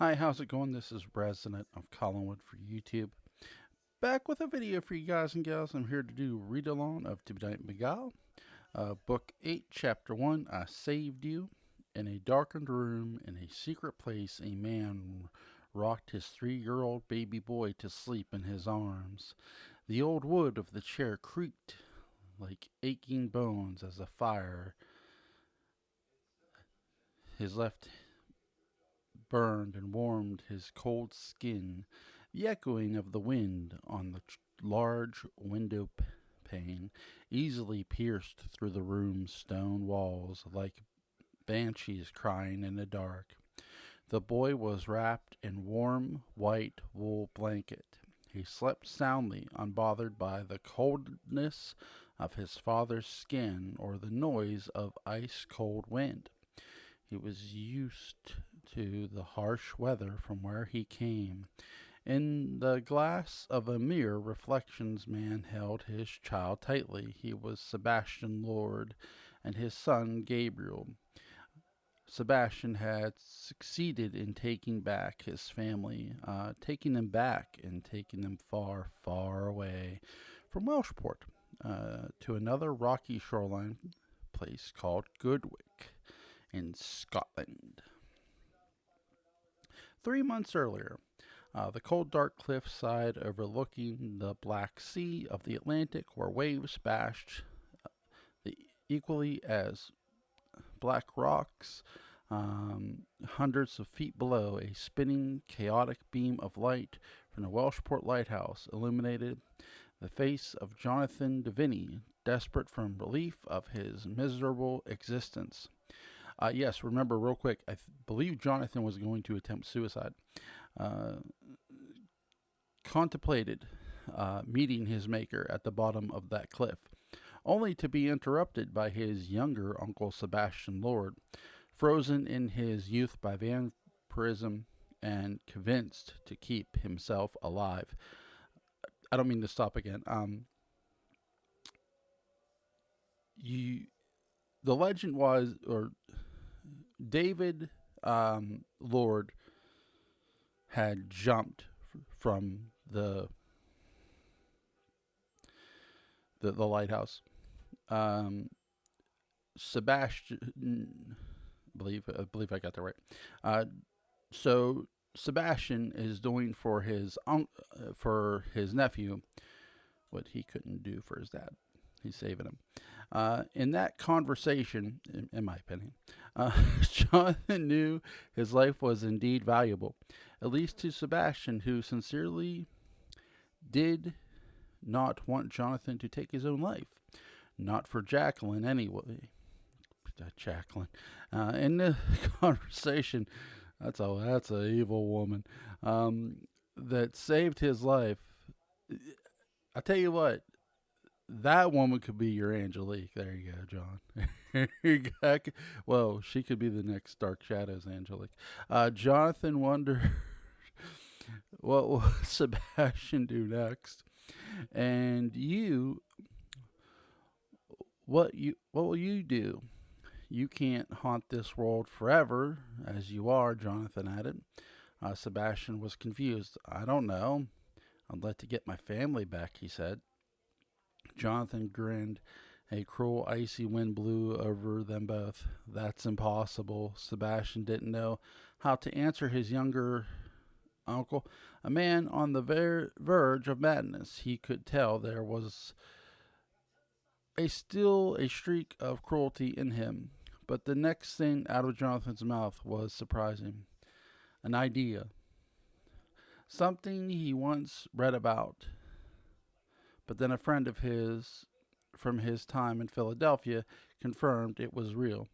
Hi, how's it going? This is Resident of Collinwood for YouTube. Back with a video for you guys and gals. I'm here to do read along of Benight Beguile, Book 8, Chapter 1. I saved you. In a darkened room, in a secret place, a man rocked his 3-year-old baby boy to sleep in his arms. The old wood of the chair creaked like aching bones as a fire his left burned and warmed his cold skin. The echoing of the wind on the large window pane easily pierced through the room's stone walls like banshees crying in the dark. The boy was wrapped in warm white wool blanket. He slept soundly, unbothered by the coldness of his father's skin or the noise of ice cold wind. He was used to the harsh weather from where he came. In the glass of a mirror, reflections man held his child tightly. He was Sebastian Lord and his son Gabriel. Sebastian had succeeded in taking back his family, taking them back and taking them far, far away from Welshport to another rocky shoreline place called Goodwick in Scotland. 3 months earlier, the cold, dark cliffside overlooking the Black Sea of the Atlantic, where waves bashed the equally as black rocks, hundreds of feet below, a spinning, chaotic beam of light from the Welshport lighthouse illuminated the face of Jonathan Deviney, desperate from relief of his miserable existence. Yes, remember, real quick, believe Jonathan was going to attempt suicide. Uh, Contemplated meeting his maker at the bottom of that cliff, only to be interrupted by his younger uncle Sebastian Lord, frozen in his youth by vampirism and convinced to keep himself alive. I don't mean to stop again. You, the legend was, or David Lord had jumped from the lighthouse. Um, Sebastian, I believe I got that right. Uh, so Sebastian is doing for his nephew what he couldn't do for his dad. He's saving him. In that conversation, in my opinion, Jonathan knew his life was indeed valuable, at least to Sebastian, who sincerely did not want Jonathan to take his own life. Not for Jacqueline, anyway. Jacqueline. In the conversation, that's a evil woman that saved his life. I tell you what, that woman could be your Angelique. There you go, John. Well, she could be the next Dark Shadows Angelique. Jonathan wondered what will Sebastian do next, and what will you do? You can't haunt this world forever, as you are, Jonathan added. Sebastian was confused. I don't know. I'd like to get my family back, he said. Jonathan grinned. A cruel, icy wind blew over them both. That's impossible. Sebastian didn't know how to answer his younger uncle, a man on the verge of madness. He could tell there was still a streak of cruelty in him. But the next thing out of Jonathan's mouth was surprising. An idea. Something he once read about. But then a friend of his from his time in Philadelphia confirmed it was real.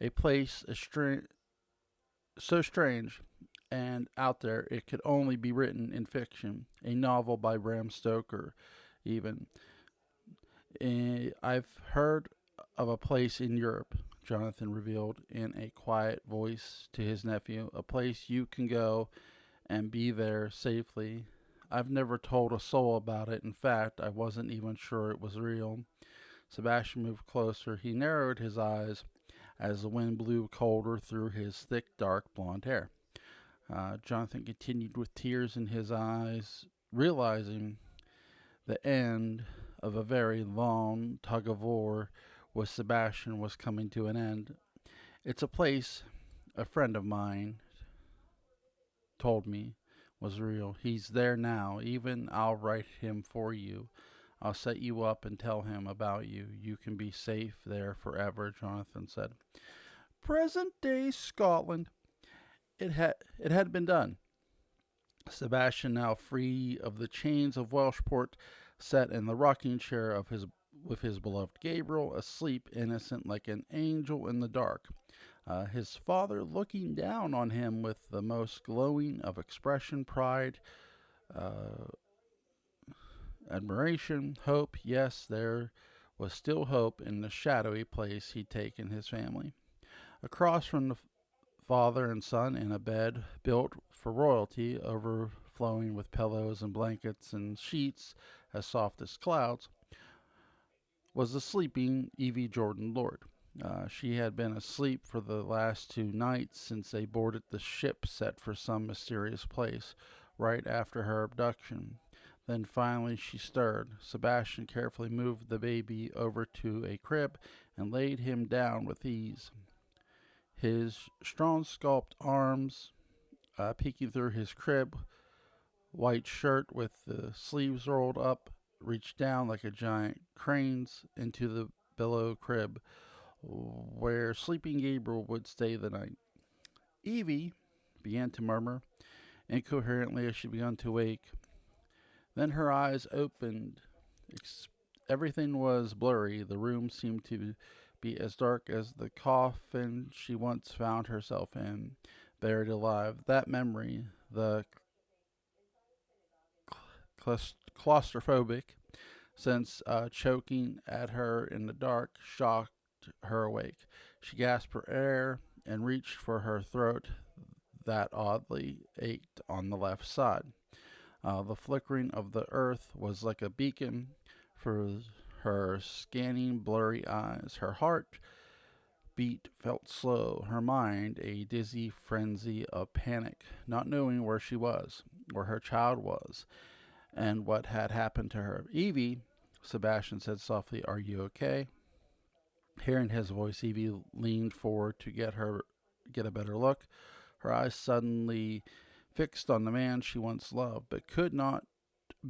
A place so strange and out there it could only be written in fiction. A novel by Bram Stoker, even. I've heard of a place in Europe, Jonathan revealed in a quiet voice to his nephew. A place you can go and be there safely. I've never told a soul about it. In fact, I wasn't even sure it was real. Sebastian moved closer. He narrowed his eyes as the wind blew colder through his thick, dark blonde hair. Jonathan continued with tears in his eyes, realizing the end of a very long tug of war with Sebastian was coming to an end. It's a place a friend of mine told me was real. He's there now. Even I'll write him for you. I'll set you up and tell him about you. You can be safe there forever, Jonathan said. Present day Scotland. It had been done. Sebastian, now free of the chains of Welshport, sat in the rocking chair of his with his beloved Gabriel, asleep innocent like an angel in the dark. His father looking down on him with the most glowing of expression, pride, uh, admiration, hope. Yes, there was still hope in the shadowy place he'd taken his family. Across from the father and son in a bed built for royalty, overflowing with pillows and blankets and sheets as soft as clouds, was the sleeping Evie Jordan Lord. She had been asleep for the last 2 nights since they boarded the ship set for some mysterious place right after her abduction. Then finally she stirred. Sebastian carefully moved the baby over to a crib and laid him down with ease. His strong sculpted arms peeking through his crib white shirt with the sleeves rolled up reached down like a giant crane's into the billow crib where sleeping Gabriel would stay the night. Evie began to murmur incoherently as she began to wake. Then her eyes opened. Everything was blurry. The room seemed to be as dark as the coffin she once found herself in, buried alive. That memory, the claustrophobic sense choking at her in the dark, shocked her awake. She gasped for air and reached for her throat that oddly ached on the left side. The flickering of the earth was like a beacon for her scanning blurry eyes. Her heart beat felt slow, her mind a dizzy frenzy of panic, not knowing where she was, where her child was, and what had happened to her. Evie, Sebastian said softly, "Are you okay?" Hearing his voice, Evie leaned forward to get a better look. Her eyes suddenly fixed on the man she once loved, but could not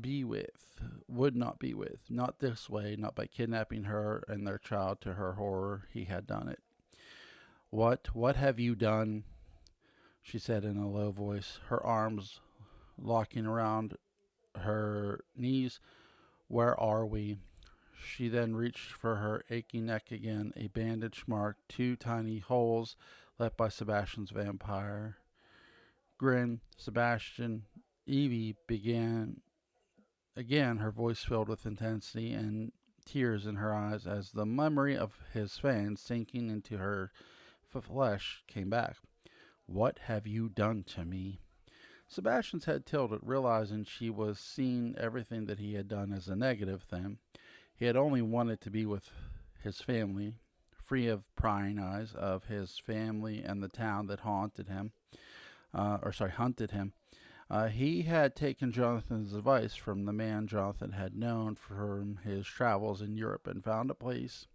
be with, would not be with. Not this way, not by kidnapping her and their child. To her horror, he had done it. What have you done? She said in a low voice, her arms locking around her knees. Where are we? She then reached for her aching neck again, a bandage marked 2 tiny holes left by Sebastian's vampire grin. Sebastian, Evie began again, her voice filled with intensity and tears in her eyes as the memory of his fangs sinking into her flesh came back. What have you done to me? Sebastian's head tilted, realizing she was seeing everything that he had done as a negative thing. He had only wanted to be with his family, free of prying eyes of his family and the town that hunted him. He had taken Jonathan's advice from the man Jonathan had known from his travels in Europe and found a place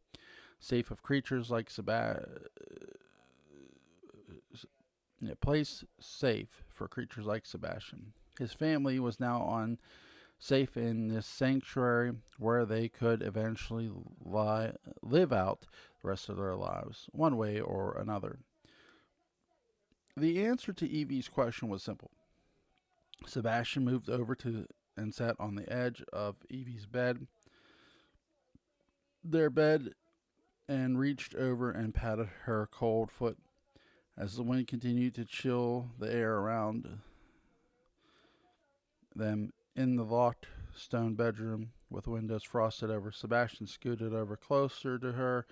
safe of creatures like a place safe for creatures like Sebastian. His family was now on safe in this sanctuary where they could eventually live out the rest of their lives, one way or another. The answer to Evie's question was simple. Sebastian moved over to and sat on the edge of Evie's bed, and reached over and patted her cold foot. As the wind continued to chill the air around them in the locked stone bedroom with windows frosted over, Sebastian scooted over closer to her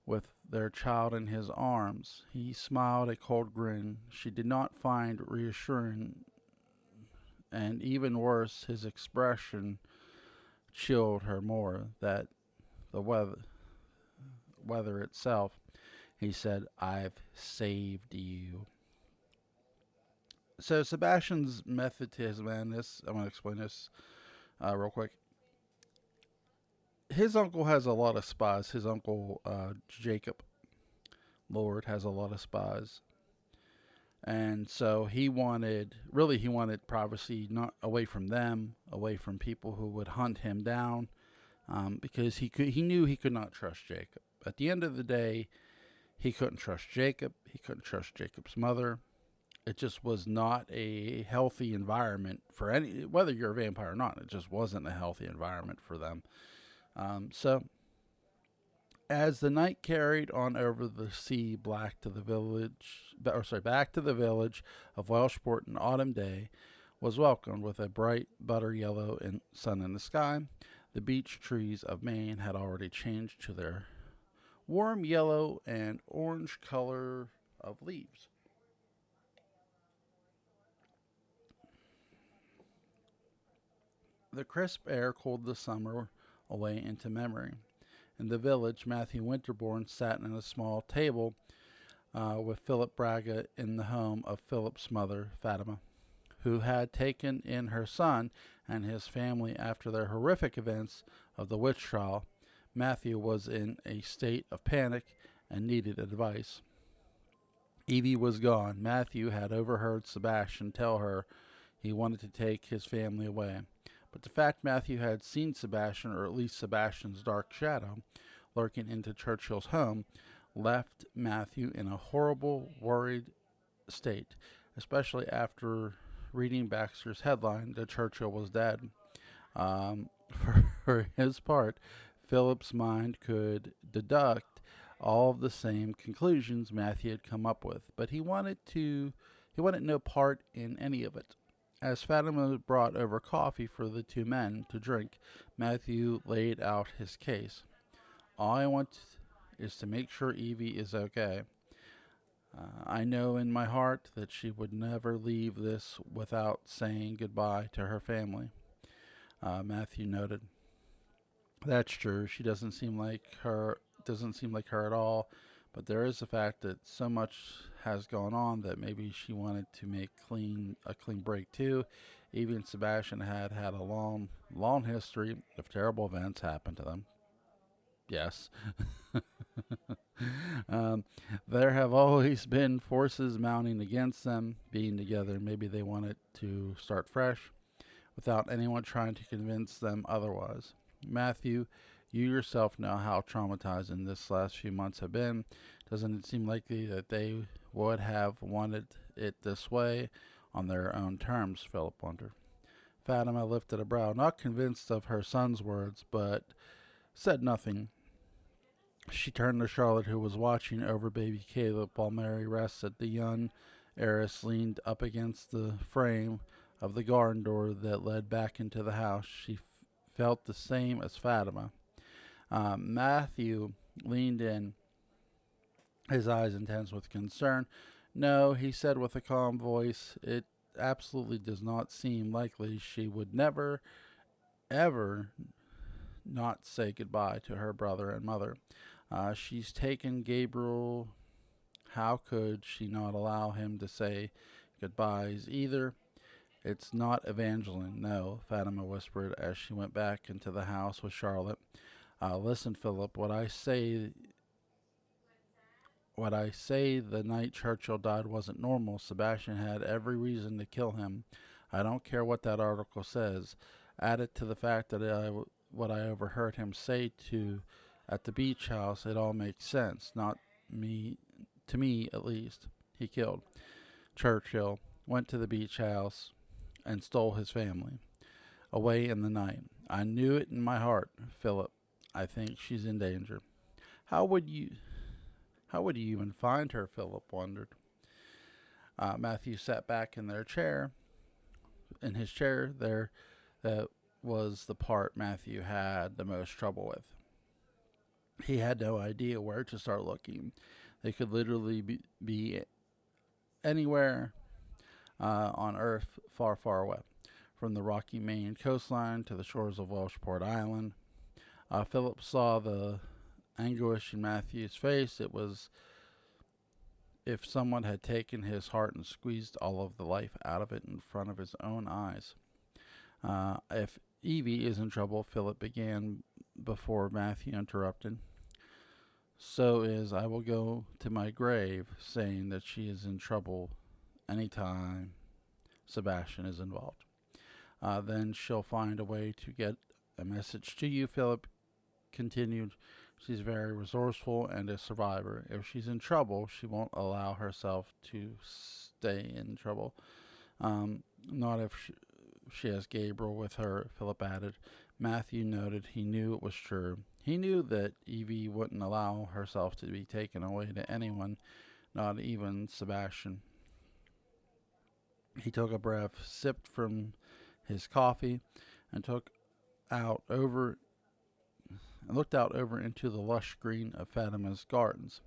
with their child in his arms. He smiled a cold grin she did not find reassuring, and even worse, his expression chilled her more than the weather itself. He said, I've saved you. So Sebastian's method to his madness, I'm going to explain this real quick. His uncle has a lot of spies. His uncle, Jacob Lord, has a lot of spies. And so he wanted privacy, not away from them, away from people who would hunt him down, because he knew he could not trust Jacob. At the end of the day, he couldn't trust Jacob. He couldn't trust Jacob's mother. It just was not a healthy environment for any, whether you're a vampire or not. It just wasn't a healthy environment for them. So as the night carried on over the sea, back to the village of Welshport, an autumn day was welcomed with a bright butter yellow sun in the sky. The beech trees of Maine had already changed to their warm yellow and orange color of leaves. The crisp air cooled the summer away into memory. In the village, Matthew Winterbourne sat at a small table with Philip Braga in the home of Philip's mother, Fatima, who had taken in her son and his family after their horrific events of the witch trial. Matthew was in a state of panic and needed advice. Evie was gone. Matthew had overheard Sebastian tell her he wanted to take his family away. But the fact Matthew had seen Sebastian, or at least Sebastian's dark shadow, lurking into Churchill's home, left Matthew in a horrible, worried state, especially after reading Baxter's headline that Churchill was dead. For his part, Philip's mind could deduct all of the same conclusions Matthew had come up with, but he wanted no part in any of it. As Fatima brought over coffee for the two men to drink, Matthew laid out his case. All I want is to make sure Evie is okay. I know in my heart that she would never leave this without saying goodbye to her family. Matthew noted. That's true. She doesn't seem like her at all. But there is the fact that so much has gone on that maybe she wanted to make a clean break too. Even Sebastian had a long history of terrible events happen to them. Yes. um, there have always been forces mounting against them being together. Maybe they wanted to start fresh without anyone trying to convince them otherwise. Matthew, you yourself know how traumatizing this last few months have been. Doesn't it seem likely that they would have wanted it this way on their own terms? Philip wondered. Fatima lifted a brow, not convinced of her son's words, but said nothing. She turned to Charlotte, who was watching over baby Caleb while Mary rested. The young heiress leaned up against the frame of the garden door that led back into the house. She felt the same as Fatima. Matthew leaned in, his eyes intense with concern. No, he said with a calm voice, it absolutely does not seem likely. She would never, ever not say goodbye to her brother and mother. She's taken Gabriel. How could she not allow him to say goodbyes either? It's not Evangeline, no, Fatima whispered as she went back into the house with Charlotte. Listen, Philip, what I say the night Churchill died wasn't normal. Sebastian had every reason to kill him. I don't care what that article says. Add it to the fact that what I overheard him say to at the beach house, it all makes sense. Not me, to me at least. He killed Churchill, went to the beach house, and stole his family away in the night. I knew it in my heart, Philip. I think she's in danger. How would you how would you even find her? Philip wondered. Matthew sat back in his chair there. That was the part Matthew had the most trouble with. He had no idea where to start looking. They could literally be anywhere on Earth, far, far away, from the rocky Maine coastline to the shores of Welshport Island. Philip saw the anguish in Matthew's face. if someone had taken his heart and squeezed all of the life out of it in front of his own eyes. If Evie is in trouble, Philip began before Matthew interrupted. So is I will go to my grave saying that she is in trouble anytime Sebastian is involved. Then she'll find a way to get a message to you, Philip continued. She's very resourceful and a survivor. If she's in trouble, she won't allow herself to stay in trouble. Not if she has Gabriel with her, Philip added. Matthew noted he knew it was true. He knew that Evie wouldn't allow herself to be taken away to anyone, not even Sebastian. He took a breath, sipped from his coffee, and looked out over into the lush green of Fatima's gardens.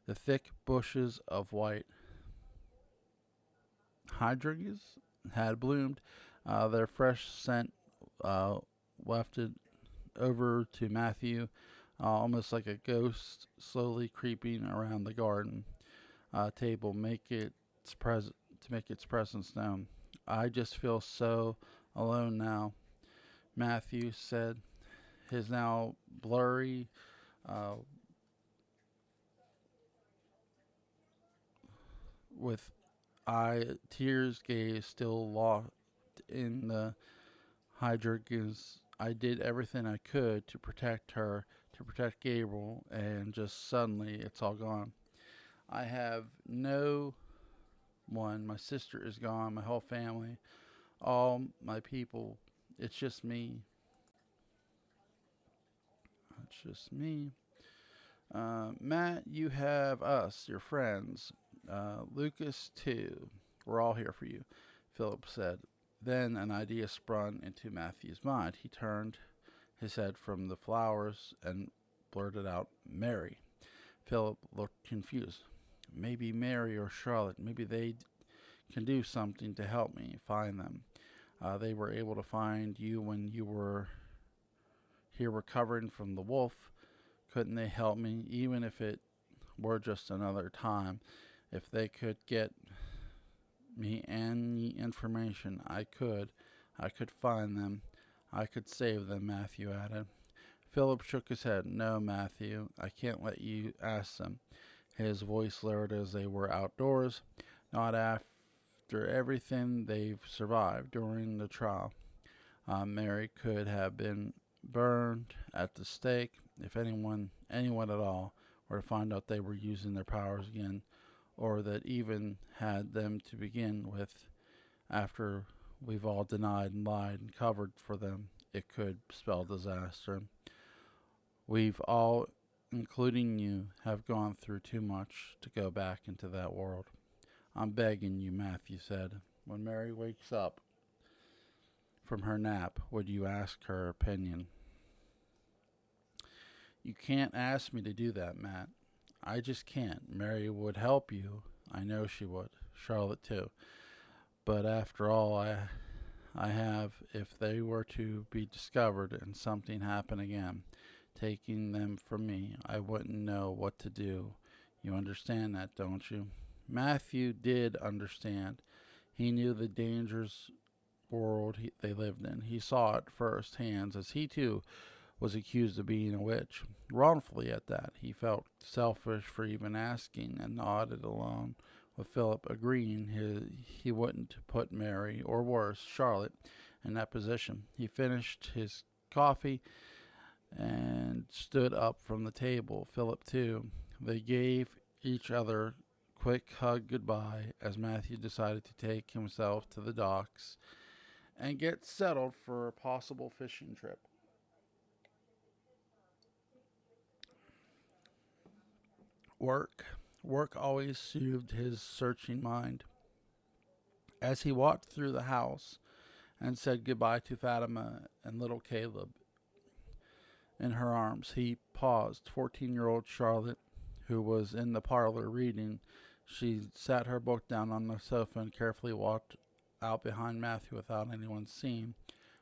The thick bushes of white hydrangeas had bloomed, their fresh scent wafted over to Matthew, almost like a ghost slowly creeping around the garden table, to make its presence known. I just feel so alone now, Matthew said, his now blurry, uh, with tears gaze still locked in the hydrangeas. I did everything I could to protect her, to protect Gabriel, and just suddenly it's all gone. I have no one. My sister is gone, my whole family, all my people. It's just me. It's just me. Matt, you have us, your friends. Lucas, too. We're all here for you, Philip said. Then an idea sprung into Matthew's mind. He turned his head from the flowers and blurted out, Mary. Philip looked confused. Maybe Mary or Charlotte, maybe they can do something to help me find them. They were able to find you when you were here recovering from the wolf. Couldn't they help me, even if it were just another time? If they could get me any information I could find them. I could save them, Matthew added. Philip shook his head. No, Matthew, I can't let you ask them. His voice lowered as they were outdoors. Not after everything they've survived during the trial. Mary could have been burned at the stake if anyone at all, were to find out they were using their powers again, or that even had them to begin with. After we've all denied and lied and covered for them, it could spell disaster. We've all, including you, have gone through too much to go back into that world. I'm begging you, Matthew said. When Mary wakes up from her nap, would you ask her opinion? You can't ask me to do that, Matt. I just can't. Mary would help you. I know she would. Charlotte, too. But after all, I have, if they were to be discovered and something happened again, taking them from me, I wouldn't know what to do. You understand that, don't you? Matthew did understand. He knew the dangerous world they lived in. He saw it firsthand, as he too was accused of being a witch. Wrongfully at that, he felt selfish for even asking and nodded along, with Philip agreeing he wouldn't put Mary, or worse, Charlotte, in that position. He finished his coffee and stood up from the table. Philip, too. They gave each other quick hug goodbye as Matthew decided to take himself to the docks and get settled for a possible fishing trip. Work. Work always soothed his searching mind. As he walked through the house and said goodbye to Fatima and little Caleb in her arms, he paused. 14-year-old Charlotte, who was in the parlor reading, she sat her book down on the sofa and carefully walked out behind Matthew without anyone seeing.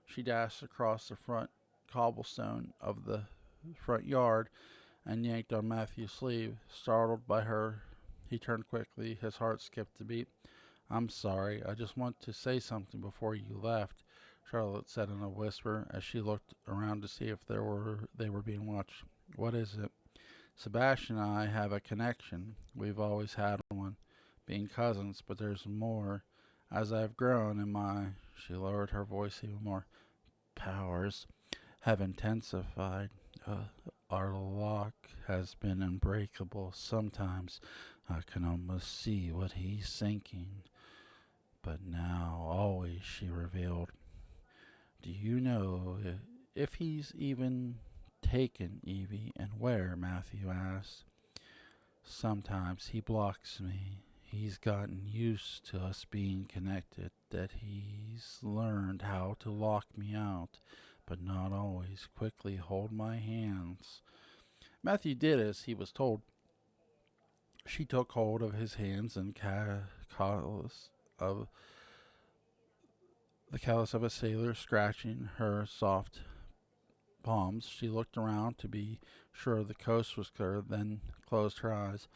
She dashed across the front cobblestone of the front yard and yanked on Matthew's sleeve, startled by He turned quickly. His heart skipped a beat. I'm sorry. I just want to say something before you left, Charlotte said in a whisper as she looked around to see if they were being watched. What is it? Sebastian and I have a connection. We've always had one, being cousins, but there's more. As I've grown in my, she lowered her voice even more, powers have intensified. Uh, our lock has been unbreakable. Sometimes I can almost see what he's thinking. But now, always, she revealed, do you know if he's even taken Evie and where? Matthew asked. Sometimes he blocks me. He's gotten used to us being connected, that he's learned how to lock me out, but not always quickly hold my hands. Matthew did as he was told. She took hold of his hands and of the callus of a sailor scratching her soft palms. She looked around to be sure the coast was clear, then closed her eyes.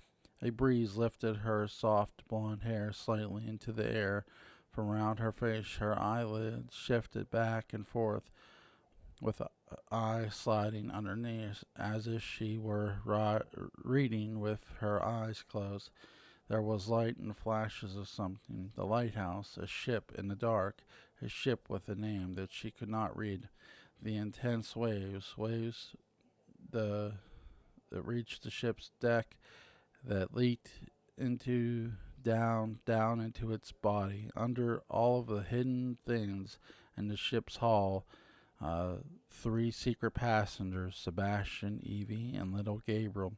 A breeze lifted her soft blonde hair slightly into the air. From around her face, her eyelids shifted back and forth, with eye sliding underneath, as if she were reading with her eyes closed. There was light and flashes of something. The lighthouse, a ship in the dark, a ship with a name that she could not read. The intense waves the that reached the ship's deck, that leaked into down into its body. Under all of the hidden things in the ship's hull, uh, three secret passengers, Sebastian, Evie, and little Gabriel.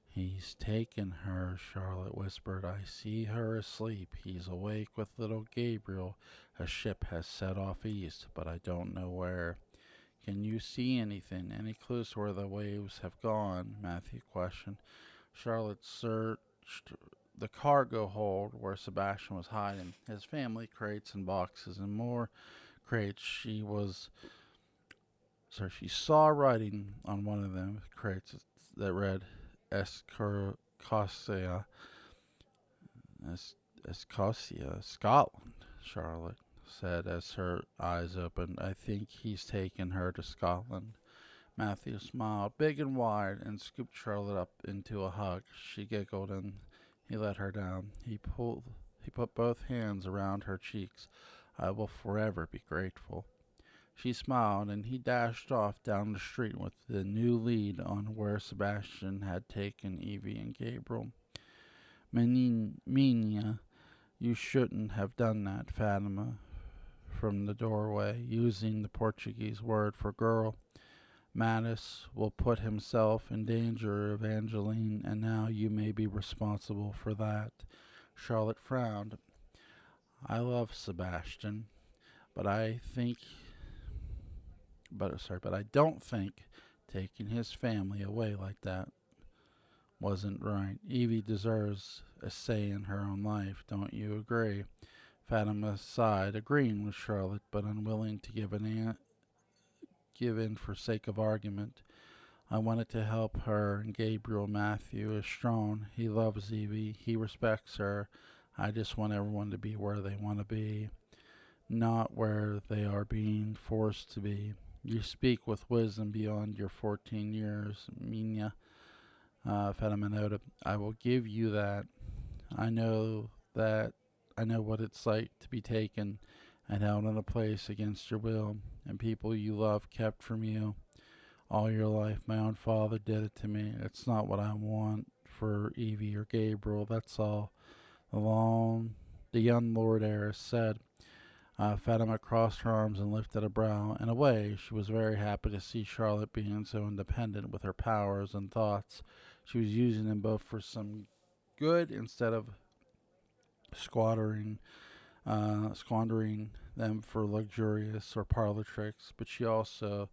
He's taken her, Charlotte whispered. I see her asleep. He's awake with little Gabriel. A ship has set off east, but I don't know where. Can you see anything? Any clues where the waves have gone? Matthew questioned. Charlotte searched the cargo hold where Sebastian was hiding. His family crates and boxes and more crates. She saw writing on one of them crates that read Escocia, Escocia, Scotland, Charlotte said as her eyes opened. I think he's taken her to Scotland. Matthew smiled big and wide and scooped Charlotte up into a hug. She giggled and he let her down. He put both hands around her cheeks. I will forever be grateful. She smiled, and he dashed off down the street with the new lead on where Sebastian had taken Evie and Gabriel. Menina, you shouldn't have done that, Fatima, from the doorway, using the Portuguese word for girl. Mattis will put himself in danger, Evangeline, and now you may be responsible for that. Charlotte frowned. I love Sebastian, but I don't think taking his family away like that wasn't right. Evie deserves a say in her own life, don't you agree? Fatima sighed, agreeing with Charlotte, but unwilling to give in for sake of argument. I wanted to help her, and Gabriel Matthew is strong. He loves Evie. He respects her. I just want everyone to be where they want to be, not where they are being forced to be. You speak with wisdom beyond your 14 years, Mina. Fatima noted. I will give you that. I know that. I know what it's like to be taken and held in a place against your will, and people you love kept from you all your life. My own father did it to me. It's not what I want for Evie or Gabriel. That's all. The young Lord Heiress said. Fatima crossed her arms and lifted a brow. In a way, she was very happy to see Charlotte being so independent with her powers and thoughts. She was using them both for some good instead of squandering them for luxurious or parlor tricks. But she also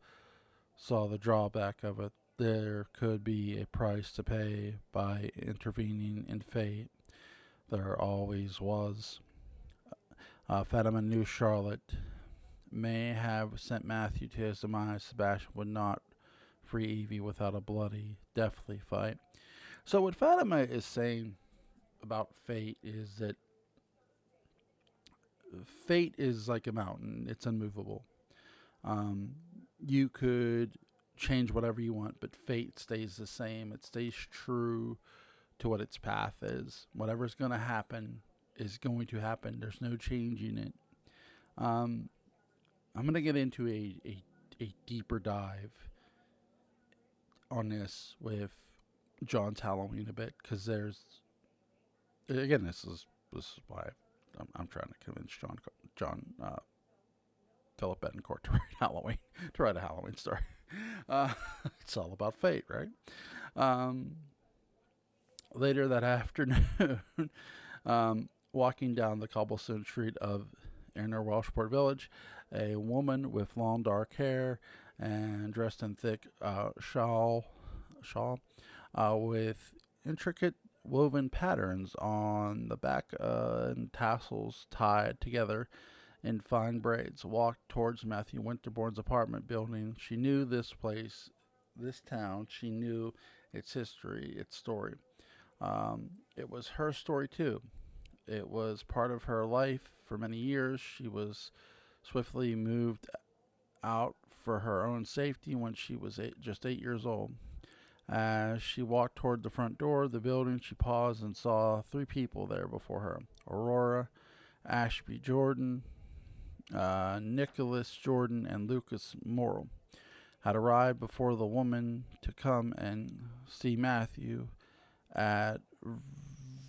saw the drawback of it. There could be a price to pay by intervening in fate. There always was. Fatima knew Charlotte may have sent Matthew to his demise. Sebastian would not free Evie without a bloody, deathly fight. So what Fatima is saying, about fate is that fate is like a mountain, it's unmovable. Um, you could change whatever you want, but fate stays the same. It stays true to what its path is. Whatever's going to happen is going to happen. There's no changing it. Um, I'm going to get into a deeper dive on this with John's Halloween a bit because there's again this is why I'm trying to convince John Philip Betancourt to write Halloween to write a Halloween story. Uh, it's all about fate, right? Um, Later that afternoon, walking down the cobblestone street of inner Welshport village, a woman with long dark hair and dressed in thick shawl with intricate woven patterns on the back and tassels tied together in fine braids, walked towards Matthew Winterbourne's apartment building. She knew this place, this town. She knew its history, its story. It was her story too. It was part of her life for many years. She was swiftly moved out for her own safety when she was just 8 years old. As she walked toward the front door of the building, she paused and saw three people there before her: Aurora, Ashby Jordan, Nicholas Jordan, and Lucas Morrill had arrived before the woman to come and see Matthew at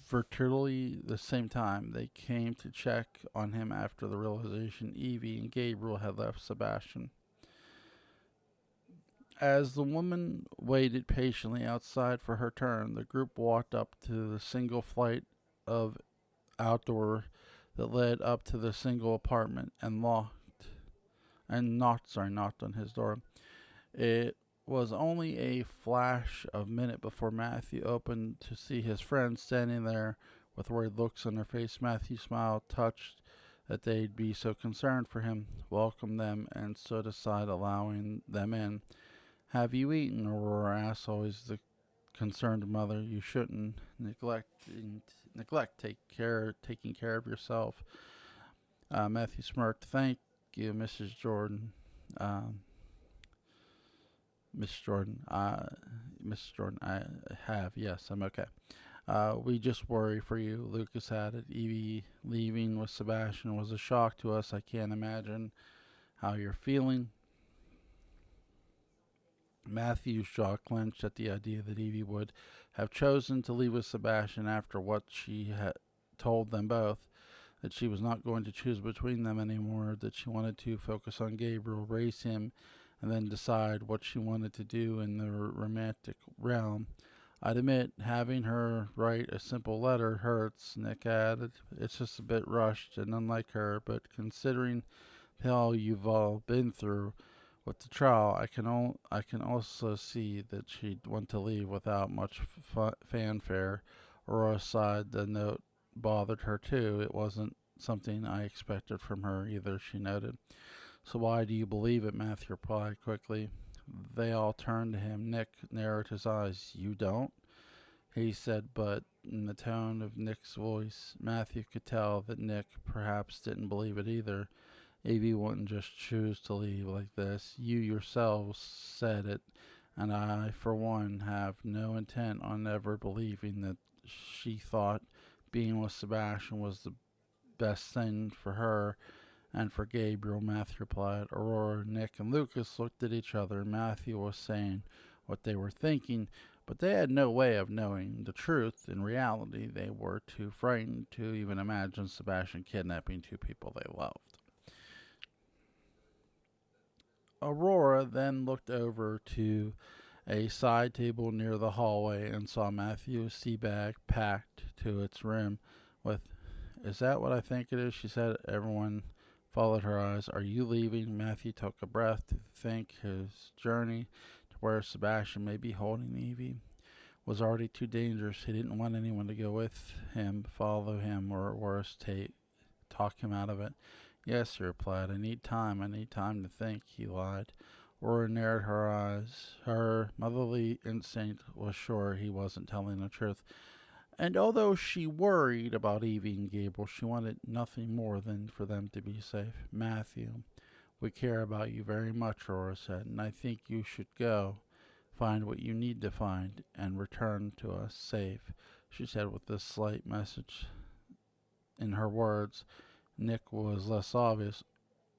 virtually the same time. They came to check on him after the realization Evie and Gabriel had left Sebastian. As the woman waited patiently outside for her turn, the group walked up to the single flight of outdoor that led up to the single apartment and knocked on his door. It was only a flash of minute before Matthew opened to see his friend standing there with worried looks on their face. Matthew smiled, touched that they'd be so concerned for him, welcomed them, and stood aside, allowing them in. Have you eaten? Aurora asked, always the concerned mother. You shouldn't neglect taking care of yourself. Matthew smirked. Thank you, Mrs. Jordan. Um, Miss Jordan, Mrs. Jordan, I have. Yes, I'm okay. We just worry for you, Lucas added. Evie leaving with Sebastian was a shock to us. I can't imagine how you're feeling. Matthew's jaw clenched at the idea that Evie would have chosen to leave with Sebastian after what she had told them both, that she was not going to choose between them anymore, that she wanted to focus on Gabriel, raise him, and then decide what she wanted to do in the romantic realm. I'd admit having her write a simple letter hurts, Nick added. It's just a bit rushed and unlike her, but considering hell you've all been through with the trial, I can also see that she'd want to leave without much fanfare. Aurora sighed. The note bothered her too. It wasn't something I expected from her either, she noted. So why do you believe it? Matthew replied quickly. They all turned to him. Nick narrowed his eyes. You don't? He said, but in the tone of Nick's voice, Matthew could tell that Nick perhaps didn't believe it either. Evie wouldn't just choose to leave like this. You yourselves said it, and I, for one, have no intent on ever believing that she thought being with Sebastian was the best thing for her and for Gabriel, Matthew replied. Aurora, Nick, and Lucas looked at each other. Matthew was saying what they were thinking, but they had no way of knowing the truth. In reality, they were too frightened to even imagine Sebastian kidnapping two people they loved. Aurora then looked over to a side table near the hallway and saw Matthew's tea bag packed to its rim with, is that what I think it is? She said. Everyone followed her eyes. Are you leaving? Matthew took a breath to think his journey to where Sebastian may be holding Evie was already too dangerous. He didn't want anyone to go with him, follow him, or worse, talk him out of it. Yes, he replied. I need time. I need time to think, he lied. Aurora narrowed her eyes. Her motherly instinct was sure he wasn't telling the truth. And although she worried about Evie and Gable, she wanted nothing more than for them to be safe. Matthew, we care about you very much, Aurora said, and I think you should go. Find what you need to find and return to us safe, she said with a slight message in her words. Nick was less obvious.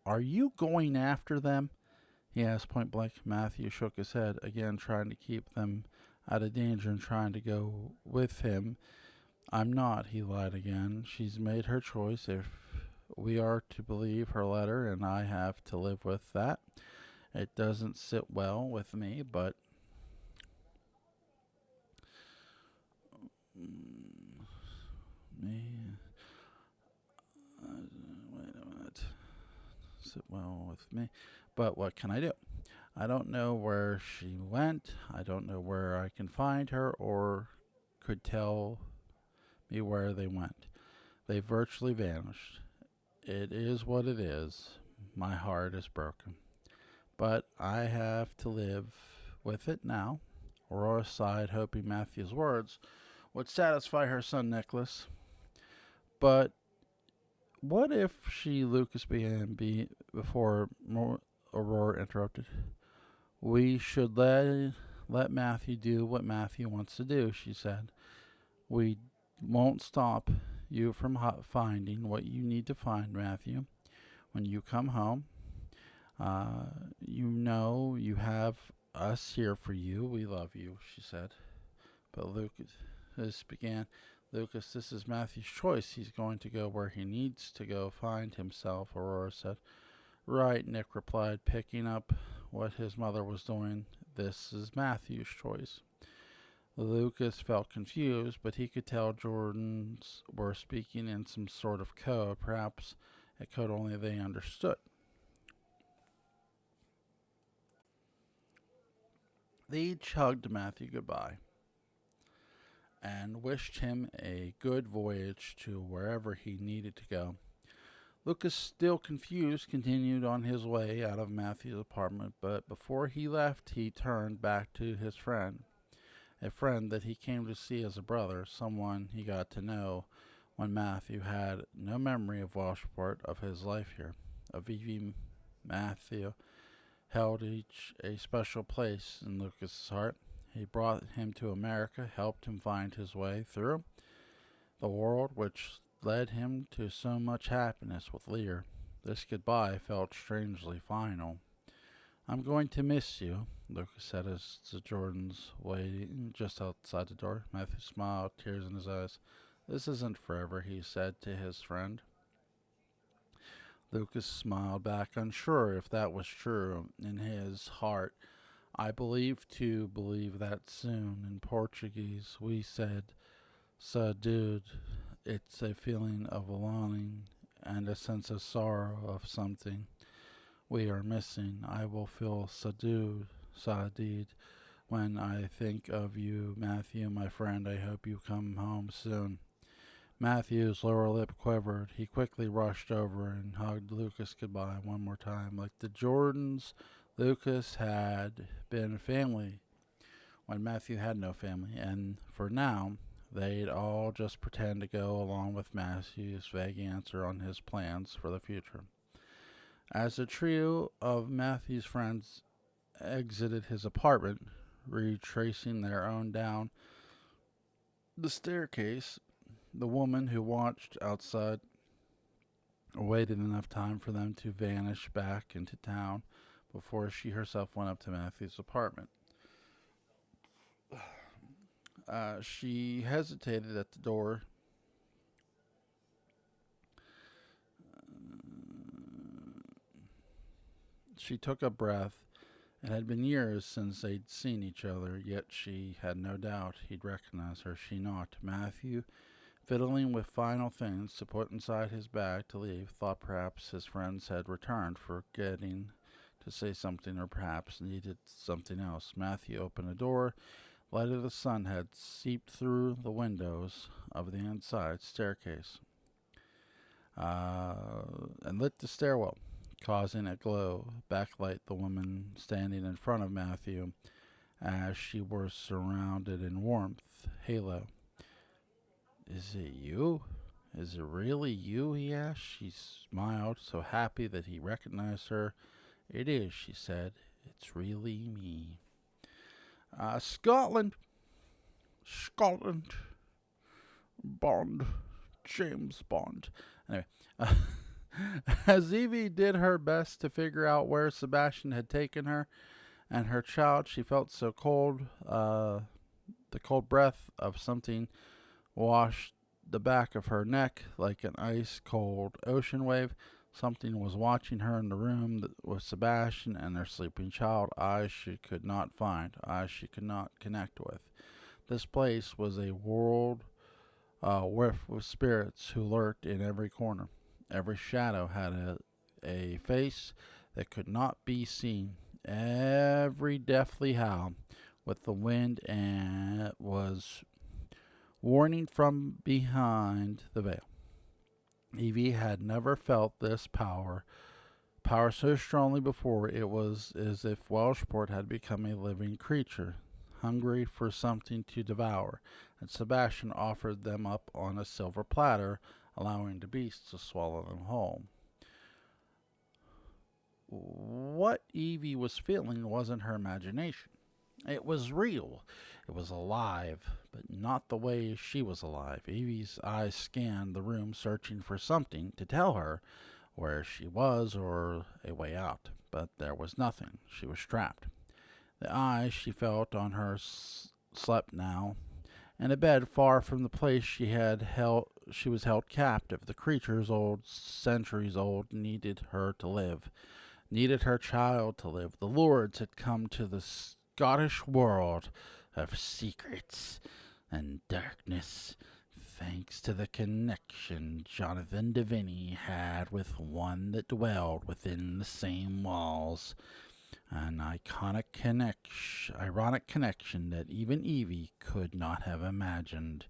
Are you going after them? He asked point blank. Matthew shook his head, again trying to keep them out of danger and trying to go with him. I'm not, he lied again. She's made her choice. If we are to believe her letter, and I have to live with that. It doesn't sit well with me, but me. Wait a minute. Sit well with me, but what can I do? I don't know where she went. I don't know where I can find her, or could tell me where they went. They virtually vanished. It is what it is. My heart is broken. But I have to live with it now. Aurora sighed, hoping Matthew's words would satisfy her son Nicholas. But what if she, Lucas began before Aurora interrupted. We should let Matthew do what Matthew wants to do, she said. We won't stop you from finding what you need to find, Matthew. When you come home, uh, you know you have us here for you. We love you, she said. But Lucas, this is Matthew's choice. He's going to go where he needs to go find himself, Aurora said. Right, Nick replied, picking up what his mother was doing. This is Matthew's choice. Lucas felt confused, but he could tell Jordans were speaking in some sort of code, perhaps a code only they understood. They each hugged Matthew goodbye and wished him a good voyage to wherever he needed to go. Lucas, still confused, continued on his way out of Matthew's apartment, but before he left, he turned back to his friend, a friend that he came to see as a brother, someone he got to know when Matthew had no memory of Washport, of his life here. Avivi Matthew held each a special place in Lucas's heart. He brought him to America, helped him find his way through the world, which led him to so much happiness with Lear. This goodbye felt strangely final. I'm going to miss you, Lucas said as the Jordans waiting just outside the door. Matthew smiled, tears in his eyes. This isn't forever, he said to his friend. Lucas smiled back, unsure if that was true in his heart. I believe that soon. In Portuguese, we said, Saudade. It's a feeling of a longing and a sense of sorrow of something we are missing. I will feel sadid, when I think of you, Matthew, my friend. I hope you come home soon. Matthew's lower lip quivered. He quickly rushed over and hugged Lucas goodbye one more time. Like the Jordans, Lucas had been family when Matthew had no family, and for now, they'd all just pretend to go along with Matthew's vague answer on his plans for the future. As the trio of Matthew's friends exited his apartment, retracing their own down the staircase, the woman who watched outside waited enough time for them to vanish back into town before she herself went up to Matthew's apartment. She hesitated at the door. She took a breath. It had been years since they'd seen each other, yet she had no doubt he'd recognize her. She knocked. Matthew, fiddling with final things to put inside his bag to leave, thought perhaps his friends had returned, forgetting to say something, or perhaps needed something else. Matthew opened the door. Light of the sun had seeped through the windows of the inside staircase and lit the stairwell, causing a glow backlight the woman standing in front of Matthew as she was surrounded in warmth halo. Is it you? Is it really you? He asked. She smiled, so happy that he recognized her. It is, she said. It's really me. Scotland. Scotland. Bond. James Bond. Anyway, as Evie did her best to figure out where Sebastian had taken her and her child, she felt so cold. The cold breath of something washed the back of her neck like an ice cold ocean wave. Something was watching her in the room with Sebastian and their sleeping child, eyes she could not find, eyes she could not connect with. This place was a world with spirits who lurked in every corner. Every shadow had a face that could not be seen. Every deathly howl with the wind and was warning from behind the veil. Evie had never felt this power so strongly before. It was as if Welshport had become a living creature, hungry for something to devour, and Sebastian offered them up on a silver platter, allowing the beast to swallow them whole. What Evie was feeling wasn't her imagination. It was real. It was alive, but not the way she was alive. Evie's eyes scanned the room, searching for something to tell her where she was or a way out. But there was nothing. She was trapped. The eyes she felt on her slept now, in a bed far from the place she was held captive. The creatures, old centuries old, needed her to live, needed her child to live. The lords had come to the Scottish world of secrets and darkness, thanks to the connection Jonathan Devaney had with one that dwelled within the same walls. An ironic connection that even Evie could not have imagined.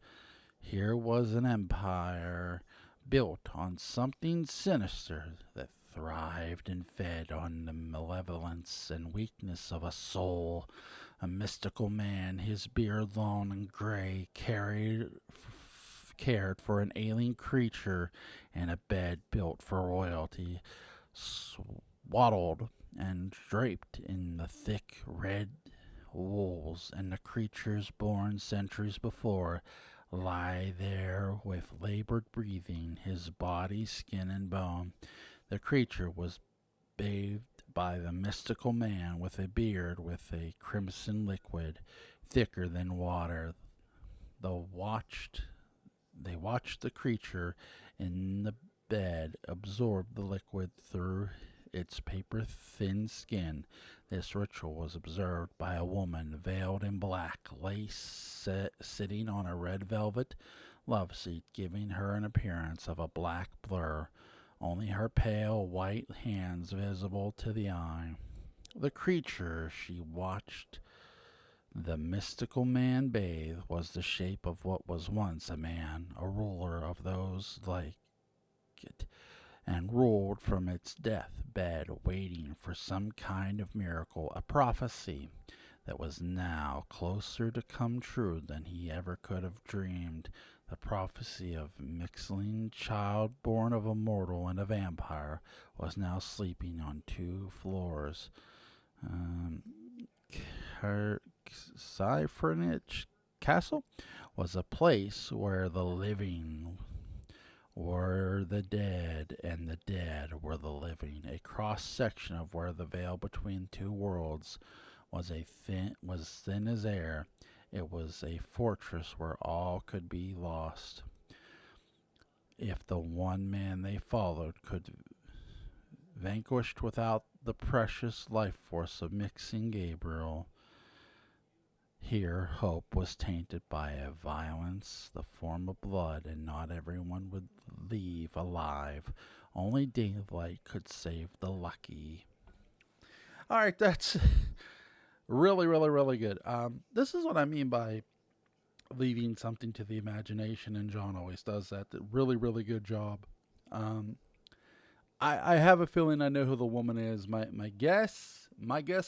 Here was an empire built on something sinister that thrived and fed on the malevolence and weakness of a soul. A mystical man, his beard long and gray, cared for an alien creature in a bed built for royalty, swaddled and draped in the thick red wools, and the creatures born centuries before lie there with labored breathing, his body, skin, and bone. The creature was bathed by the mystical man with a beard with a crimson liquid thicker than water. They watched the creature in the bed absorb the liquid through its paper thin skin. This ritual was observed by a woman veiled in black lace, sitting on a red velvet love seat, giving her an appearance of a black blur, only her pale white hands visible to the eye. The creature she watched the mystical man bathe was the shape of what was once a man, a ruler of those like it, and ruled from its death-bed, waiting for some kind of miracle, a prophecy that was now closer to come true than he ever could have dreamed. The prophecy of mixling child born of a mortal and a vampire was now sleeping on 2 floors. Cyphernich Castle was a place where the living were the dead, and the dead were the living. A cross section of where the veil between 2 worlds was thin as air. It was a fortress where all could be lost. If the one man they followed could vanquished without the precious life force of mixing Gabriel. Here, hope was tainted by a violence, the form of blood, and not everyone would leave alive. Only daylight could save the lucky. All right, that's really, really, really good. This is what I mean by leaving something to the imagination, and John always does that. Really, really good job. I have a feeling I know who the woman is. My guess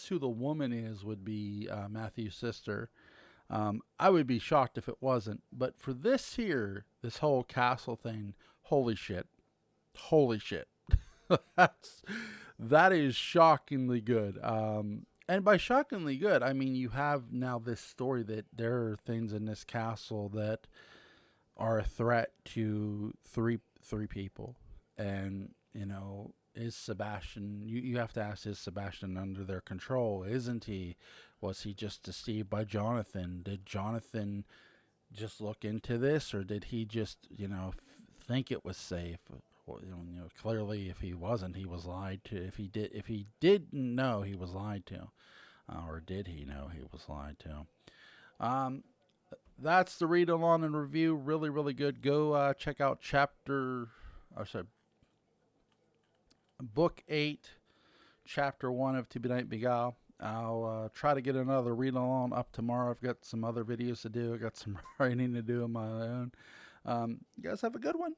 who the woman is would be Matthew's sister. I would be shocked if it wasn't. But for this here, this whole castle thing, holy shit. Holy shit. That's that is shockingly good. And by shockingly good, I mean you have now this story that there are things in this castle that are a threat to three people, and is Sebastian? You have to ask, is Sebastian under their control? Isn't he? Was he just deceived by Jonathan? Did Jonathan just look into this, or did he just think it was safe? Well, clearly, if he wasn't, he was lied to. If he didn't know, he was lied to, or did he know he was lied to? Um, that's the read along and review. Really, really good. Go check out book 8, chapter 1 of To Benight Beguile. I'll try to get another read along up tomorrow. I've got some other videos to do. I got some writing to do on my own. You guys have a good one.